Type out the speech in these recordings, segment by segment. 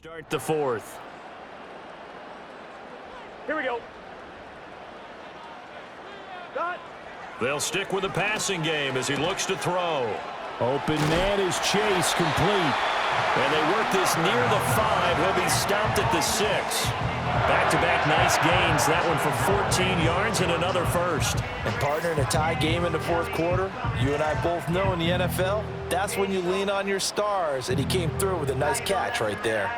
start the fourth. Here we go. Got. They'll stick with the passing game as he looks to throw. Open man is Chase, complete. And they work this near the 5. He'll be stopped at the 6. Back-to-back nice gains. That one for 14 yards and another first. And partner, in a tie game in the fourth quarter, you and I both know in the NFL, that's when you lean on your stars. And he came through with a nice catch right there.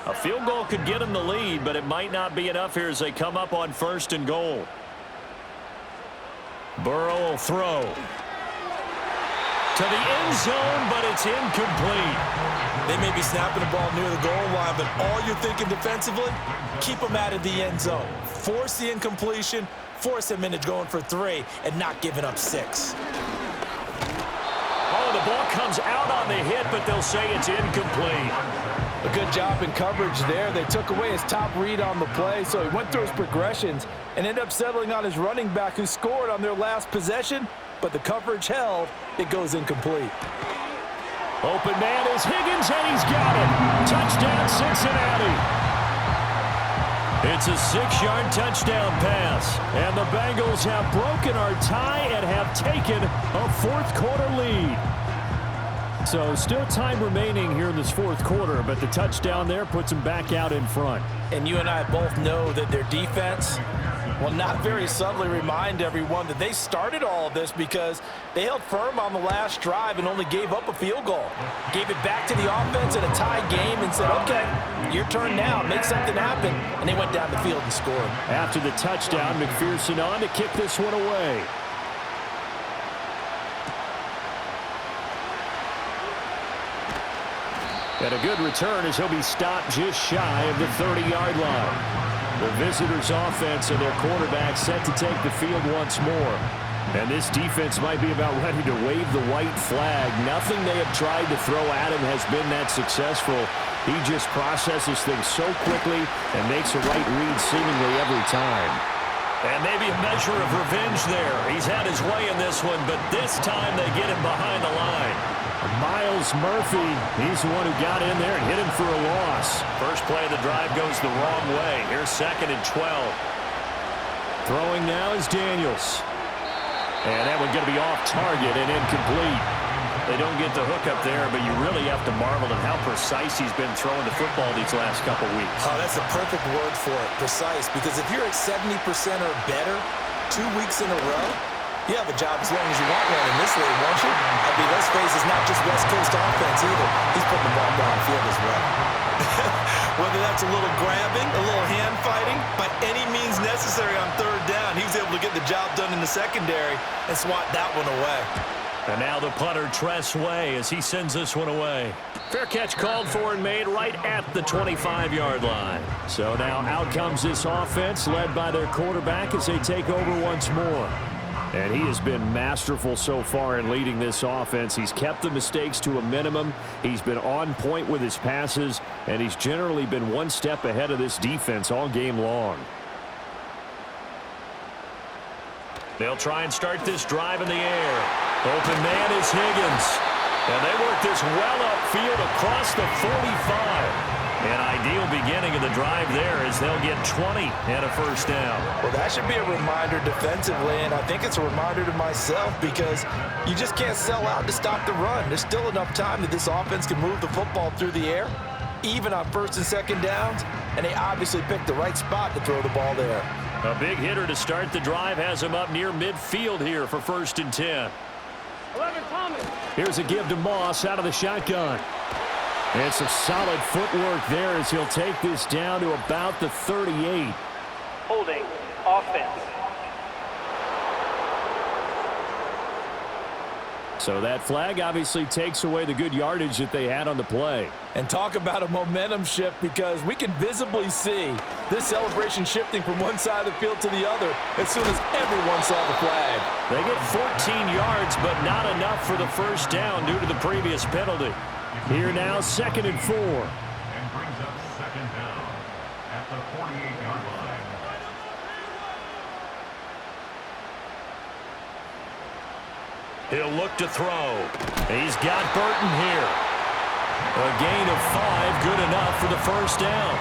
A field goal could get him the lead, but it might not be enough here as they come up on 1st and goal. Burrow will throw to the end zone, but it's incomplete. They may be snapping the ball near the goal line, but all you're thinking defensively, keep them out of the end zone. Force the incompletion, force them into going for 3, and not giving up 6. Oh, the ball comes out on the hit, but they'll say it's incomplete. A good job in coverage there. They took away his top read on the play, so he went through his progressions and ended up settling on his running back who scored on their last possession, but the coverage held. It goes incomplete. Open man is Higgins, and he's got it. Touchdown, Cincinnati. It's a 6-yard touchdown pass, and the Bengals have broken our tie and have taken a fourth-quarter lead. So still time remaining here in this fourth quarter, but the touchdown there puts them back out in front. And you and I both know that their defense will not very subtly remind everyone that they started all of this because they held firm on the last drive and only gave up a field goal. Gave it back to the offense in a tie game and said, okay, your turn now, make something happen. And they went down the field and scored. After the touchdown, McPherson on to kick this one away. And a good return as he'll be stopped just shy of the 30-yard line. The visitors' offense and their quarterback set to take the field once more. And this defense might be about ready to wave the white flag. Nothing they have tried to throw at him has been that successful. He just processes things so quickly and makes a right read seemingly every time. And maybe a measure of revenge there. He's had his way in this one, but this time they get him behind the line. Myles Murphy, he's the one who got in there and hit him for a loss. First play of the drive goes the wrong way. Here's 2nd and 12. Throwing now is Daniels. And that one going to be off target and incomplete. They don't get the hook up there, but you really have to marvel at how precise he's been throwing the football these last couple weeks. Oh, that's the perfect word for it, precise. Because if you're at 70% or better 2 weeks in a row, you have a job as long as you want one in this league, won't you? I mean, let's face it's not just West Coast offense either. He's putting the ball downfield as well. Whether that's a little grabbing, a little hand fighting, by any means necessary on 3rd down, he was able to get the job done in the secondary and swat that one away. And now the punter, Tress Way, as he sends this one away. Fair catch called for and made right at the 25-yard line. So now out comes this offense, led by their quarterback as they take over once more. And he has been masterful so far in leading this offense. He's kept the mistakes to a minimum. He's been on point with his passes, and he's generally been one step ahead of this defense all game long. They'll try and start this drive in the air. Open man is Higgins. And they work this well upfield across the 45. An ideal beginning of the drive there as they'll get 20 and a first down. Well, that should be a reminder defensively, and I think it's a reminder to myself because you just can't sell out to stop the run. There's still enough time that this offense can move the football through the air, even on 1st and 2nd downs, and they obviously picked the right spot to throw the ball there. A big hitter to start the drive has him up near midfield here for 1st and 10. 11 Thomas. Here's a give to Moss out of the shotgun. And some solid footwork there as he'll take this down to about the 38. Holding offense. So that flag obviously takes away the good yardage that they had on the play. And talk about a momentum shift because we can visibly see this celebration shifting from one side of the field to the other as soon as everyone saw the flag. They get 14 yards, but not enough for the first down due to the previous penalty. Here now, 2nd and 4. And brings up 2nd down at the 48-yard line. He'll look to throw. He's got Burton here. A gain of 5, good enough for the first down.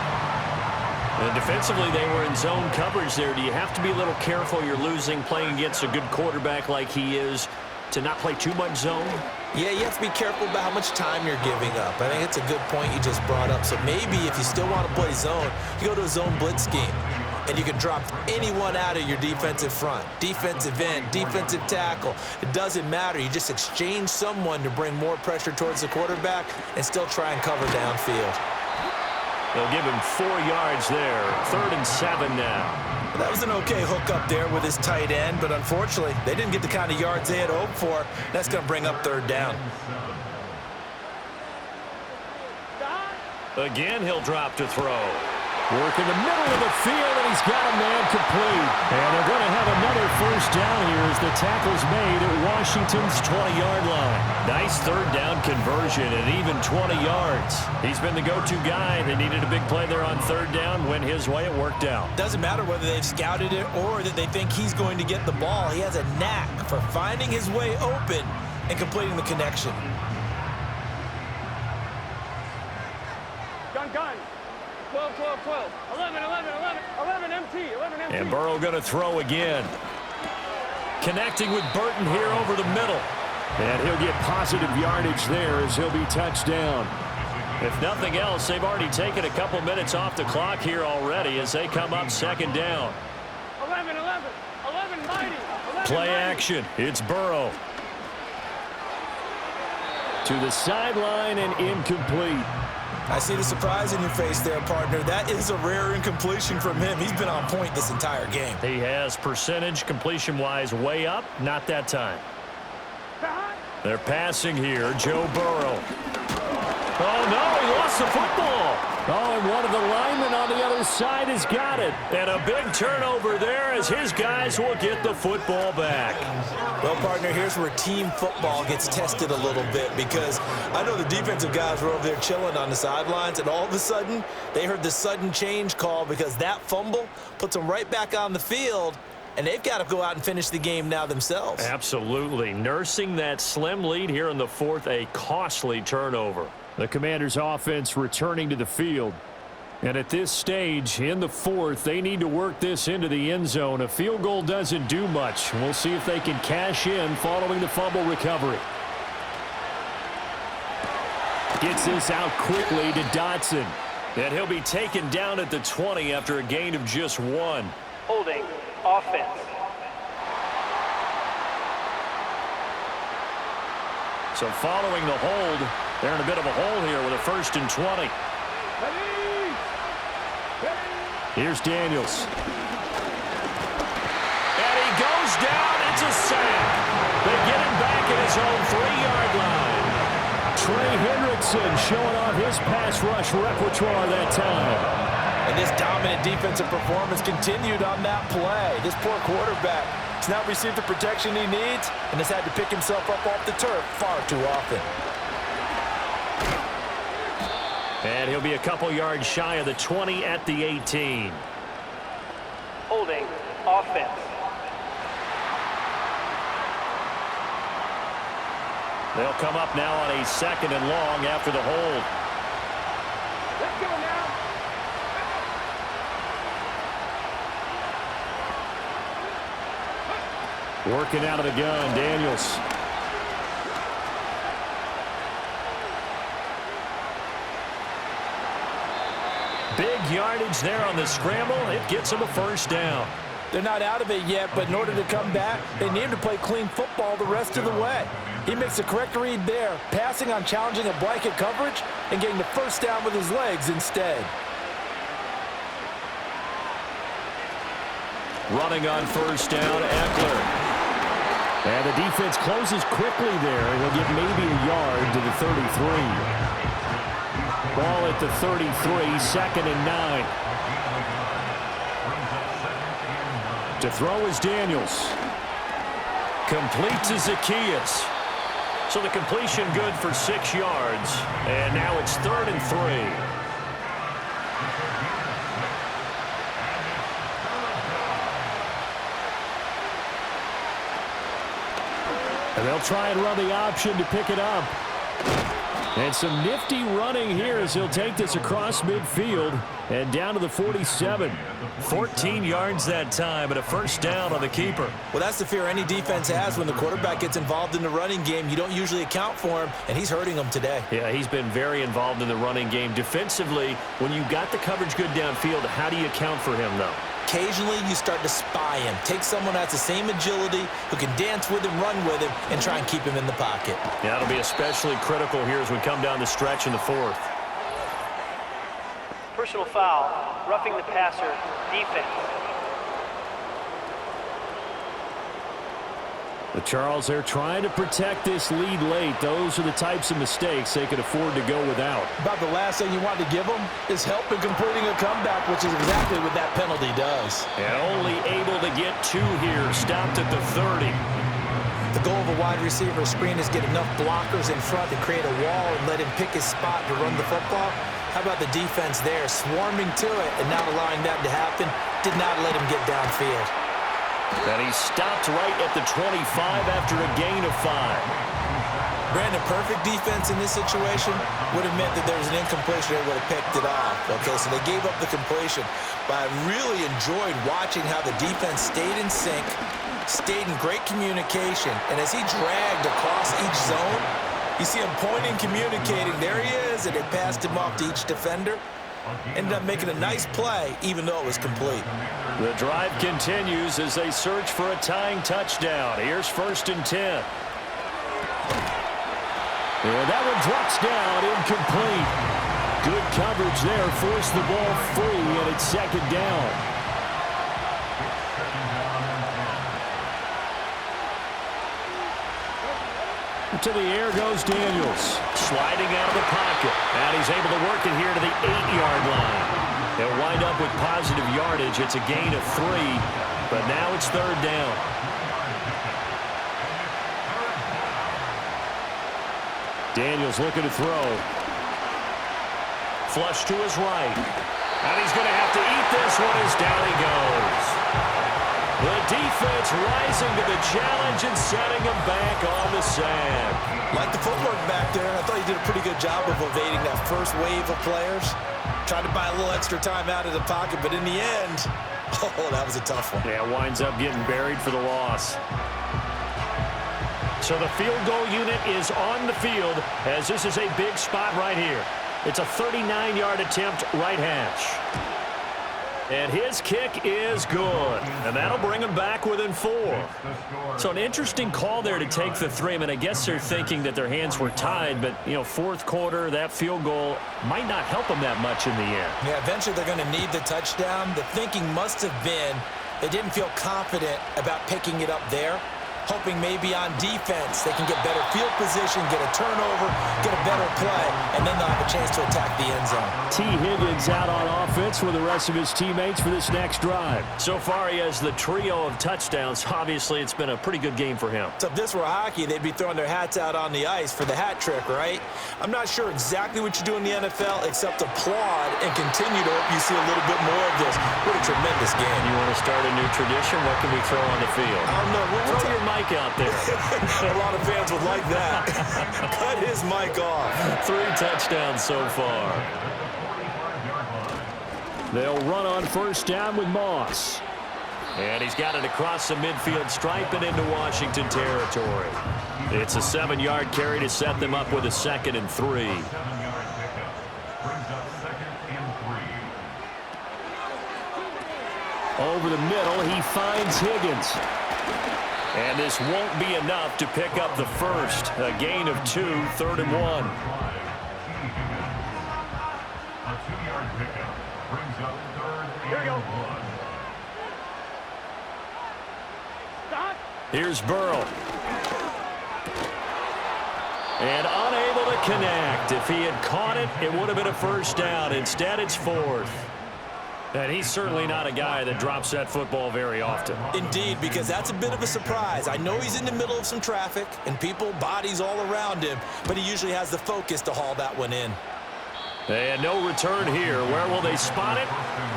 And defensively, they were in zone coverage there. Do you have to be a little careful? You're losing playing against a good quarterback like he is to not play too much zone? Yeah, you have to be careful about how much time you're giving up. I think it's a good point you just brought up. So maybe if you still want to play zone, you go to a zone blitz scheme. And you can drop anyone out of your defensive front. Defensive end, defensive tackle. It doesn't matter. You just exchange someone to bring more pressure towards the quarterback and still try and cover downfield. They'll give him 4 yards there. 3rd and 7 now. Well, that was an okay hook up there with his tight end, but unfortunately, they didn't get the kind of yards they had hoped for. That's going to bring up 3rd down. Again, he'll drop to throw. Work in the middle of the field, and he's got a man complete. And they're going to have another first down here as the tackle's made at Washington's 20-yard line. Nice 3rd down conversion and even 20 yards. He's been the go-to guy. They needed a big play there on 3rd down. Went his way. It worked out. Doesn't matter whether they've scouted it or that they think he's going to get the ball. He has a knack for finding his way open and completing the connection. Gun. 12. 11 empty. And Burrow going to throw again. Connecting with Burton here over the middle. And he'll get positive yardage there as he'll be touched down. If nothing else, they've already taken a couple minutes off the clock here already as they come up 2nd down. 11 mighty. Play action. It's Burrow. To the sideline and incomplete. I see the surprise in your face there, partner. That is a rare incompletion from him. He's been on point this entire game. He has percentage completion-wise way up. Not that time. They're passing here. Joe Burrow. Oh, no, he lost the football. Oh, and one of the linemen on the other side has got it. And a big turnover there as his guys will get the football back. Well, partner, here's where team football gets tested a little bit because I know the defensive guys were over there chilling on the sidelines, and all of a sudden, they heard the sudden change call because that fumble puts them right back on the field, and they've got to go out and finish the game now themselves. Absolutely. Nursing that slim lead here in the 4th, a costly turnover. The Commanders' offense returning to the field. And at this stage, in the 4th, they need to work this into the end zone. A field goal doesn't do much. We'll see if they can cash in following the fumble recovery. Gets this out quickly to Dotson. And he'll be taken down at the 20 after a gain of just 1. Holding offense. So following the hold, they're in a bit of a hole here with a 1st and 20. Here's Daniels. And he goes down. It's a sack. They get him back at his own 3-yard line. Trey Hendrickson showing off his pass rush repertoire that time. And this dominant defensive performance continued on that play. This poor quarterback has not received the protection he needs and has had to pick himself up off the turf far too often. And he'll be a couple yards shy of the 20 at the 18. Holding offense. They'll come up now on a 2nd and long after the hold. Let's go now. Working out of the gun, Daniels. Big yardage there on the scramble. It gets him a 1st down. They're not out of it yet, but in order to come back, they need him to play clean football the rest of the way. He makes the correct read there, passing on challenging a blanket coverage and getting the 1st down with his legs instead. Running on 1st down, Eckler. And the defense closes quickly there. He'll get maybe a yard to the 33. Ball at the 33, 2nd and 9. To throw is Daniels. Complete to Zacchaeus. So the completion good for 6 yards. And now it's 3rd and 3. And they'll try and run the option to pick it up. And some nifty running here as he'll take this across midfield and down to the 47. 14 yards that time and a first down on the keeper. Well, that's the fear any defense has when the quarterback gets involved in the running game. You don't usually account for him, and he's hurting them today. Yeah, he's been very involved in the running game. Defensively, when you got the coverage good downfield, how do you account for him, though? Occasionally, you start to spy him. Take someone that has the same agility, who can dance with him, run with him, and try and keep him in the pocket. Yeah, that'll be especially critical here as we come down the stretch in the fourth. Personal foul, roughing the passer, defense. The Charles, they're trying to protect this lead late. Those are the types of mistakes they could afford to go without. About the last thing you want to give them is help in completing a comeback, which is exactly what that penalty does. And only able to get 2 here, stopped at the 30. The goal of a wide receiver screen is get enough blockers in front to create a wall and let him pick his spot to run the football. How about the defense there, swarming to it and not allowing that to happen? Did not let him get downfield. And he stopped right at the 25 after a gain of 5. Brandon, perfect defense in this situation would have meant that there was an incompletion. They would have picked it off. Okay, so they gave up the completion. But I really enjoyed watching how the defense stayed in sync, stayed in great communication. And as he dragged across each zone, you see him pointing, communicating. There he is, and they passed him off to each defender. Ended up making a nice play, even though it was complete. The drive continues as they search for a tying touchdown. Here's 1st and 10. And that one drops down, incomplete. Good coverage there, forced the ball free, and it's 2nd down. To the air goes Daniels. Sliding out of the pocket. And he's able to work it here to the 8-yard line. They'll wind up with positive yardage. It's a gain of 3, but now it's 3rd down. Daniels looking to throw. Flush to his right. And he's going to have to eat this one as down he goes. The defense rising to the challenge and setting him back on the sack. Like the footwork back there, I thought he did a pretty good job of evading that first wave of players. Tried to buy a little extra time out of the pocket, but in the end, oh, that was a tough one. Yeah, winds up getting buried for the loss. So the field goal unit is on the field as this is a big spot right here. It's a 39-yard attempt, right hash. And his kick is good. And that'll bring him back within 4. So an interesting call there to take the 3. I mean, I guess they're thinking that their hands were tied, but, you know, 4th quarter, that field goal might not help them that much in the end. Yeah, eventually they're going to need the touchdown. The thinking must have been they didn't feel confident about picking it up there, hoping maybe on defense they can get better field position, get a turnover, get a better play, and then they'll have a chance to attack the end zone. T. Higgins out on offense with the rest of his teammates for this next drive. So far, he has the trio of touchdowns. Obviously, it's been a pretty good game for him. So if this were hockey, they'd be throwing their hats out on the ice for the hat trick, right? I'm not sure exactly what you do in the NFL except applaud and continue to hope you see a little bit more of this. What a tremendous game. You want to start a new tradition? What can we throw on the field? I don't know. Throw your mic out there. A lot of fans would like that. Cut his mic off. 3 touchdowns so far. They'll run on 1st down with Moss. And he's got it across the midfield stripe and into Washington territory. It's a 7-yard carry to set them up with a 2nd and 3. 7-yard pickup brings up 2nd and 3. Over the middle, he finds Higgins. And this won't be enough to pick up the first. A gain of 2, 3rd and 1. A 2-yard pickup brings up 3rd and 1. Here's Burrow. And unable to connect. If he had caught it, it would have been a 1st down. Instead, it's 4th. And he's certainly not a guy that drops that football very often. Indeed, because that's a bit of a surprise. I know he's in the middle of some traffic and people, bodies all around him, but he usually has the focus to haul that one in. And no return here. Where will they spot it?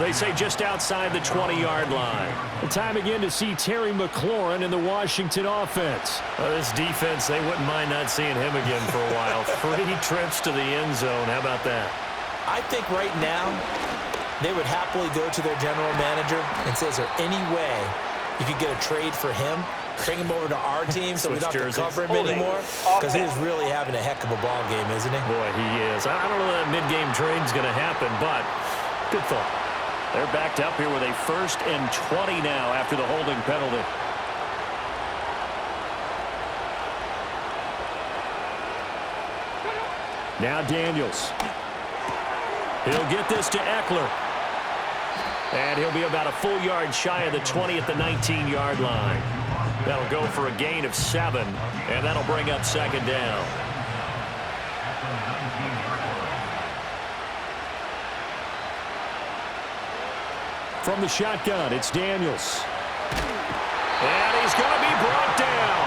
They say just outside the 20-yard line. And time again to see Terry McLaurin in the Washington offense. This defense, they wouldn't mind not seeing him again for a while. 3 trips to the end zone. How about that? I think right now they would happily go to their general manager and say, is there any way you could get a trade for him? Bring him over to our team so we don't have to cover him anymore? Because he's really having a heck of a ball game, isn't he? Boy, he is. I don't know that mid-game trade's going to happen, but good thought. They're backed up here with a 1st and 20 now after the holding penalty. Now Daniels. He'll get this to Eckler. And he'll be about a full yard shy of the 20 at the 19-yard line. That'll go for a gain of 7, and that'll bring up 2nd down. From the shotgun, it's Daniels. And he's going to be brought down.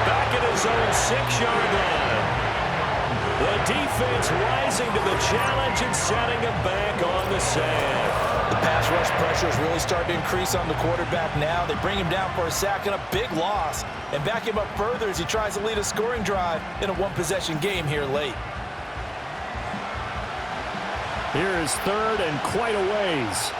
Back at his own 6-yard line. The defense rising to the challenge and setting him back on the sand. The pass rush pressure is really starting to increase on the quarterback now. They bring him down for a sack and a big loss, and back him up further as he tries to lead a scoring drive in a one-possession game here late. Here is 3rd and quite a ways.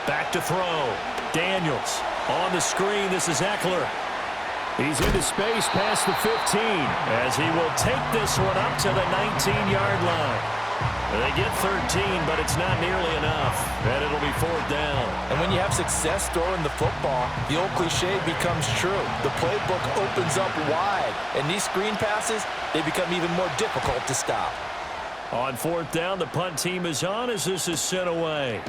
Back to throw. Daniels on the screen. This is Eckler. He's into space past the 15 as he will take this one up to the 19-yard line. They get 13, but it's not nearly enough, and it'll be 4th down. And when you have success throwing the football, the old cliche becomes true. The playbook opens up wide, and these screen passes, they become even more difficult to stop. On 4th down, the punt team is on as this is sent away.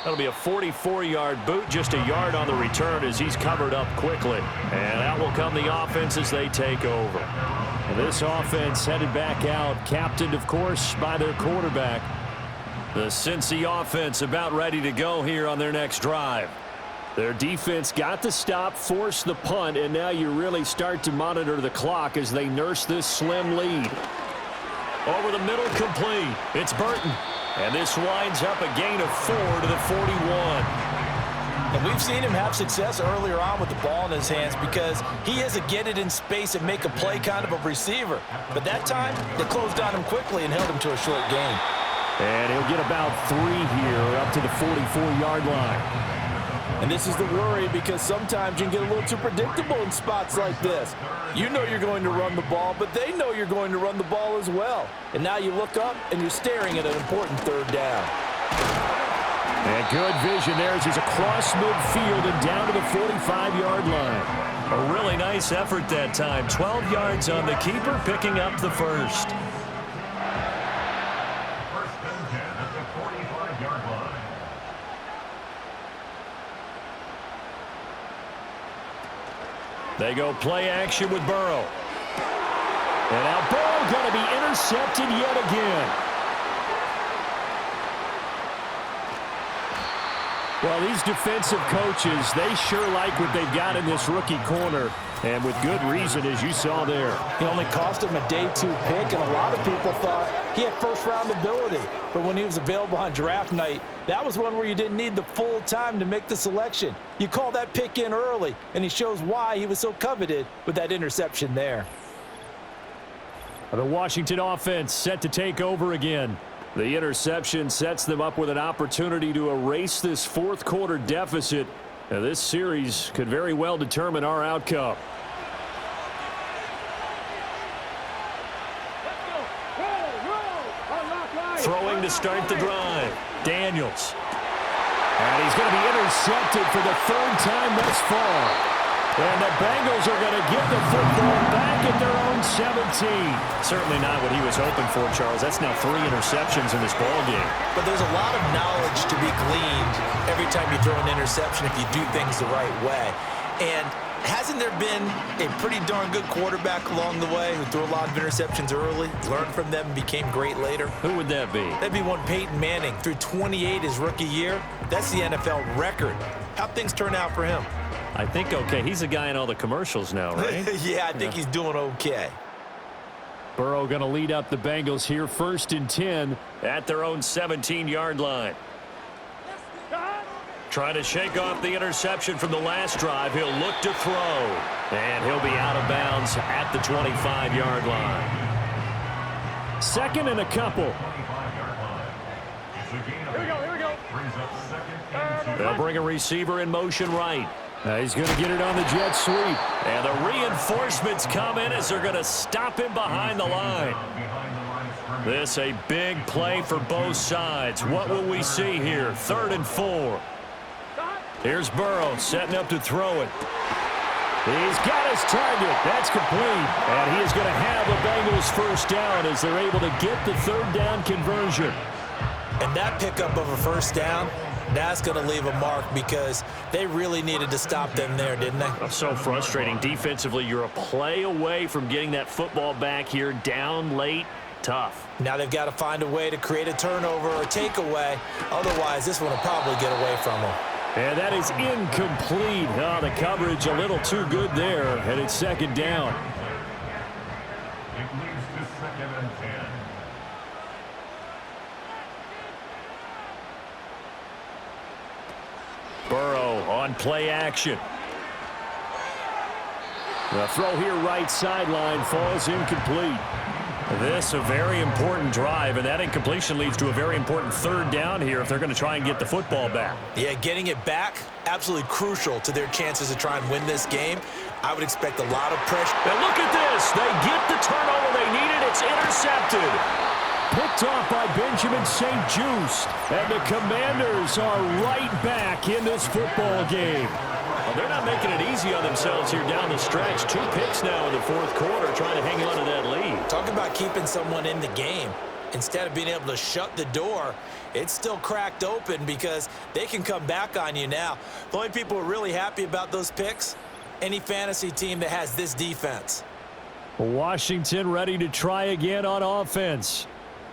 That'll be a 44-yard boot, just a yard on the return as he's covered up quickly. And out will come the offense as they take over. And this offense headed back out, captained, of course, by their quarterback. The Cincy offense about ready to go here on their next drive. Their defense got the stop, forced the punt, and now you really start to monitor the clock as they nurse this slim lead. Over the middle, complete. It's Burton. And this winds up a gain of 4 to the 41. And we've seen him have success earlier on with the ball in his hands because he is a get it in space and make a play kind of a receiver. But that time, they closed on him quickly and held him to a short gain. And he'll get about 3 here up to the 44-yard line. And this is the worry because sometimes you can get a little too predictable in spots like this. You know you're going to run the ball, but they know you're going to run the ball as well. And now you look up and you're staring at an important 3rd down. And good vision there as he's across midfield and down to the 45-yard line. A really nice effort that time. 12 yards on the keeper, picking up the 1st. 1st and 10 at the 45-yard line. They go play action with Burrow. And now Burrow going to be intercepted yet again. Well, these defensive coaches, they sure like what they've got in this rookie corner. And with good reason, as you saw there. He only cost him a day 2 pick, and a lot of people thought he had first-round ability. But when he was available on draft night, that was one where you didn't need the full time to make the selection. You call that pick in early, and he shows why he was so coveted with that interception there. The Washington offense set to take over again. The interception sets them up with an opportunity to erase this 4th quarter deficit. Now, this series could very well determine our outcome. Throwing to start the drive. Daniels. And he's going to be intercepted for the 3rd time thus far. And the Bengals are going to get the football back at their own 17. Certainly not what he was hoping for, Charles. That's now 3 interceptions in this ball game. But there's a lot of knowledge to be gleaned every time you throw an interception if you do things the right way. And hasn't there been a pretty darn good quarterback along the way who threw a lot of interceptions early, learned from them, and became great later? Who would that be? That'd be one Peyton Manning. Threw 28 his rookie year. That's the NFL record. How'd things turn out for him? I think okay. He's a guy in all the commercials now, right? Yeah, I think he's doing okay. Burrow going to lead up the Bengals here, 1st and 10 at their own 17-yard line. Trying to shake off the interception from the last drive. He'll look to throw. And he'll be out of bounds at the 25-yard line. 2nd and a couple. Here we go. They'll bring a receiver in motion right. He's going to get it on the jet sweep. And the reinforcements come in as they're going to stop him behind the line. This a big play for both sides. What will we see here? 3rd and 4. Here's Burrow setting up to throw it. He's got his target. That's complete. And he is going to have the Bengals first down as they're able to get the 3rd down conversion. And that pickup of a first down, that's going to leave a mark because they really needed to stop them there, didn't they? That's so frustrating. Defensively, you're a play away from getting that football back here down late. Tough. Now they've got to find a way to create a turnover or takeaway. Otherwise, this one will probably get away from them. And that is incomplete. Oh, the coverage a little too good there, and it's 2nd down. It leads to 2nd and 10. Burrow on play action. The throw here right sideline falls incomplete. This a very important drive, and that incompletion leads to a very important 3rd down here if they're going to try and get the football back. Yeah, getting it back, absolutely crucial to their chances to try and win this game. I would expect a lot of pressure. And look at this. They get the turnover they needed. It's intercepted. Picked off by Benjamin St. Just. And the Commanders are right back in this football game. Well, they're not making it easy on themselves here down the stretch. 2 picks now in the 4th quarter trying to hang on to that lead. Talk about keeping someone in the game. Instead of being able to shut the door, it's still cracked open because they can come back on you now. The only people who are really happy about those picks, any fantasy team that has this defense. Washington ready to try again on offense.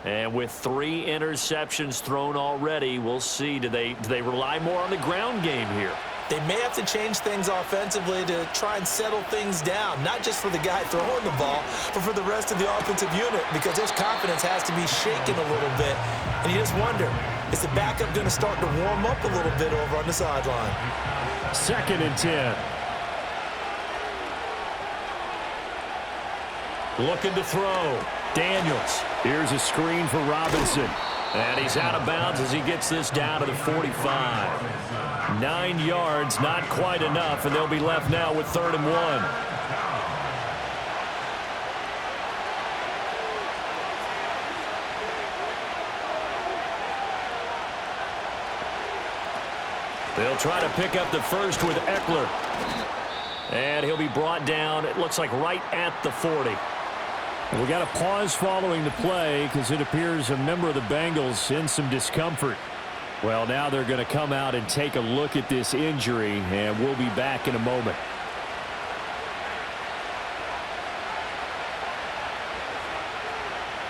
And with 3 interceptions thrown already, we'll see. Do they rely more on the ground game here? They may have to change things offensively to try and settle things down, not just for the guy throwing the ball, but for the rest of the offensive unit, because his confidence has to be shaken a little bit. And you just wonder, is the backup going to start to warm up a little bit over on the sideline? 2nd and 10. Looking to throw. Daniels. Here's a screen for Robinson. And he's out of bounds as he gets this down to the 45. 9 yards, not quite enough, and they'll be left now with 3rd and 1. They'll try to pick up the first with Eckler. And he'll be brought down, it looks like right at the 40. We got a pause following the play because it appears a member of the Bengals in some discomfort. Well, now they're going to come out and take a look at this injury, and we'll be back in a moment.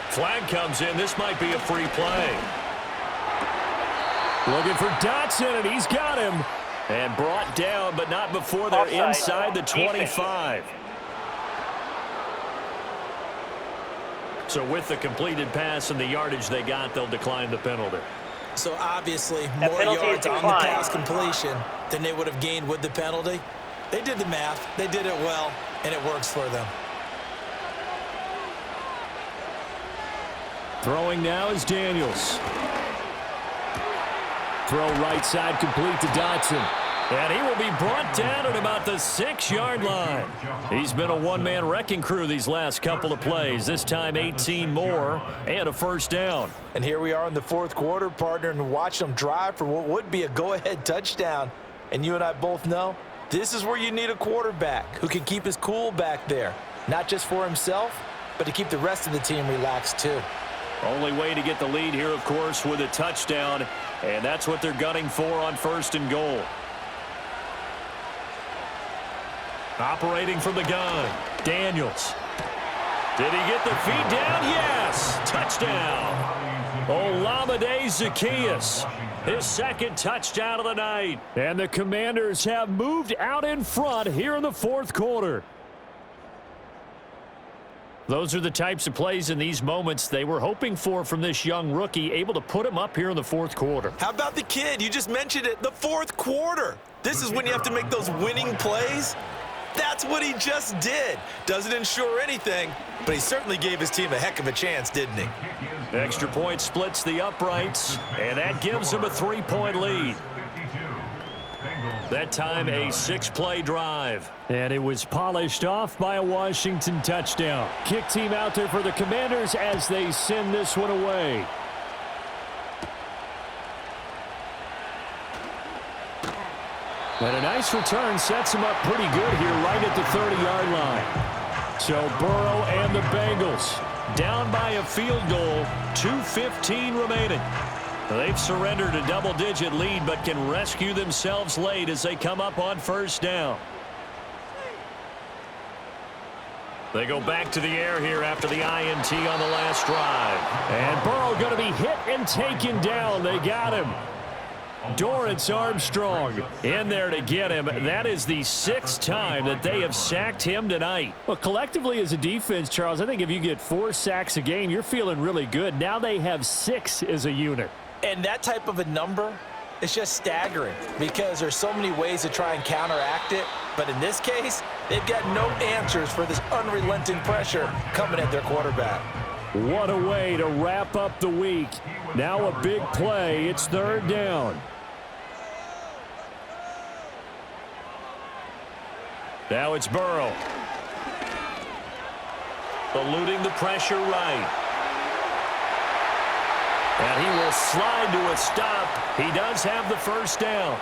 Flag comes in. This might be a free play. Looking for Dotson, and he's got him. And brought down, but not before they're Offside. inside the 25. So with the completed pass and the yardage they got, they'll decline the penalty. So obviously, That more penalty is yards on the declined. pass completion than they would have gained with the penalty. They did the math. They did it well, and it works for them. Throwing now is Daniels. Throw right side complete to Dotson. And he will be brought down at about the 6-yard line. He's been a one-man wrecking crew these last couple of plays. This time 18 more and a first down. And here we are in the 4th quarter, partner, and watch them drive for what would be a go-ahead touchdown. And you and I both know this is where you need a quarterback who can keep his cool back there. Not just for himself, but to keep the rest of the team relaxed too. Only way to get the lead here, of course, with a touchdown. And that's what they're gunning for on 1st and goal. Operating from the gun, Daniels. Did he get the feet down? Yes! Touchdown! Olamide Zaccheaus. His second touchdown of the night. And the Commanders have moved out in front here in the fourth quarter. Those are the types of plays in these moments they were hoping for from this young rookie, able to put him up here in the fourth quarter. How about the kid? You just mentioned it, the fourth quarter. This is when you have to make those winning plays. That's what he just did. Doesn't ensure anything, but he certainly gave his team a heck of a chance, didn't he? Extra point splits the uprights, and that gives him a 3-point lead. That time a 6-play drive. And it was polished off by a Washington touchdown. Kick team out there for the Commanders as they send this one away. And a nice return sets him up pretty good here right at the 30-yard line. So Burrow and the Bengals down by a field goal, 2:15 remaining. They've surrendered a double-digit lead but can rescue themselves late as they come up on first down. They go back to the air here after the INT on the last drive. And Burrow going to be hit and taken down. They got him. Dorrance Armstrong in there to get him. That is the 6th time that they have sacked him tonight. Well, collectively as a defense, Charles, I think if you get 4 sacks a game, you're feeling really good. Now they have 6 as a unit. And that type of a number is just staggering because there's so many ways to try and counteract it. But in this case, they've got no answers for this unrelenting pressure coming at their quarterback. What a way to wrap up the week. Now a big play. It's 3rd down. Now it's Burrow. Eluding the pressure right. And he will slide to a stop. He does have the first down.